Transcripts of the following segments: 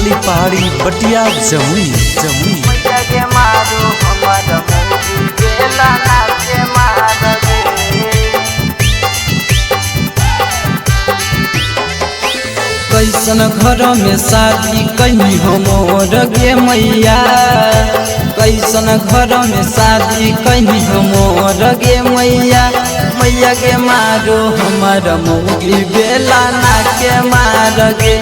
खाली पहाड़ी बटिया जमुई जमुई मैया के मारो हमर मौगी बेला नाचे मार गे। कैसन घर में शादी कहीं हमर गे मैया, कैसन घर में शादी कहीं हमर गे मैया। मैया के मारो हमर मौगी बेला नाचे मार गे।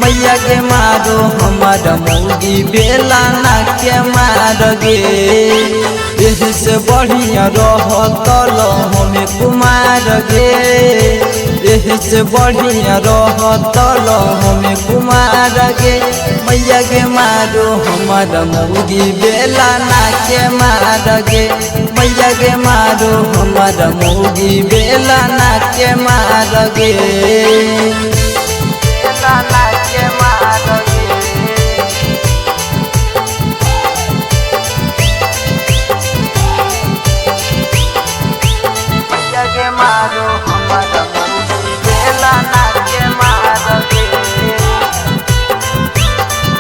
मैया के मारो हमर मौगी बेला नाचे मार गे। एही से बढ़िया रहतल हमें कुमार गे, एही से बढ़िया रहतल हमें कुमार गे। मैया के मारो हमर मौगी बेला नाचे मार गे। मैया के मारो हमर मौगी बेला नाचे मार गे। बेला नाचे मार गे। मैया के मारो हमर मौगी बेला नाचे मार गे।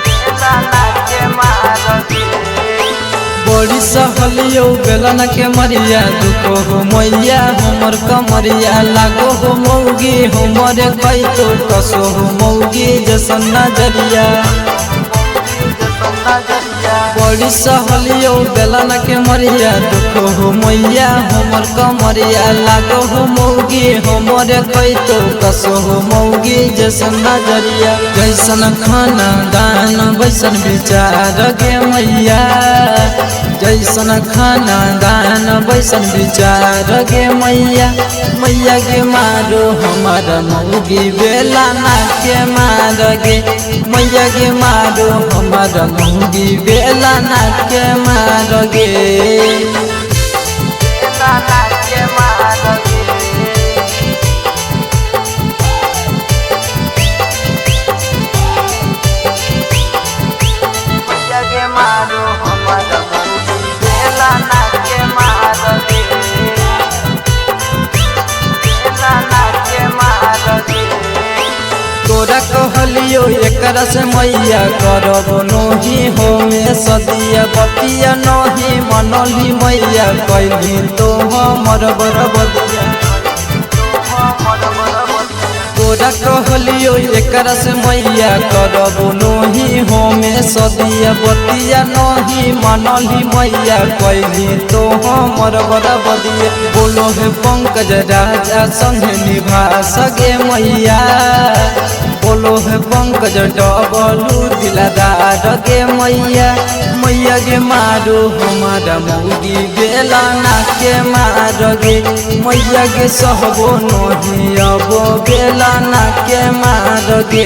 बेला नाचे मार गे। बड़ी सहलियो बेलन के मरिया, दुखो हो मैया हमर कमरिया। लागो हो मौगी हमर कैतो, कसो हो मौगी जसन नजरिया। बड़ी सहलियो बेलन के मरिया, दुखो हो मैया हमर कमरिया। लागो हो मौगी हमर कैतो, कसो हो मौगी जसन नजरिया। जैसन खाना दान वैसन विचार गे मैया, जैसन खाना दान वैसन विचार गे मैया। मैया के मारो हमार मौगी बेला नाचे मार गे। मैया के मारो हमार मौगी बेला नाचे मार गे। बेला नाचे मार गे। मैया के मारो हमर मौगी बेला नाचे मार गे। बेला नाचे मार गे। तोरा कहलियो एकरा से मैया करब नही हो में सदिया। बतिया नही मनली मैया, कैली तो हमर बरबदिया। तोरा कहलियो एकरा से मैया करब नही हो में सदिया। बतिया नही मनली मैया, कैली तो हमर बरबदिया। बोलो हे पंकज राजा संगे निभा सगे मैया, बोलो है पंकज डबलू दिलदार गे मैया। मैया के मारो हमारा मौगी बेला नाचे मार गे। मैया के सहबो नही अब बेला नाचे मार गे।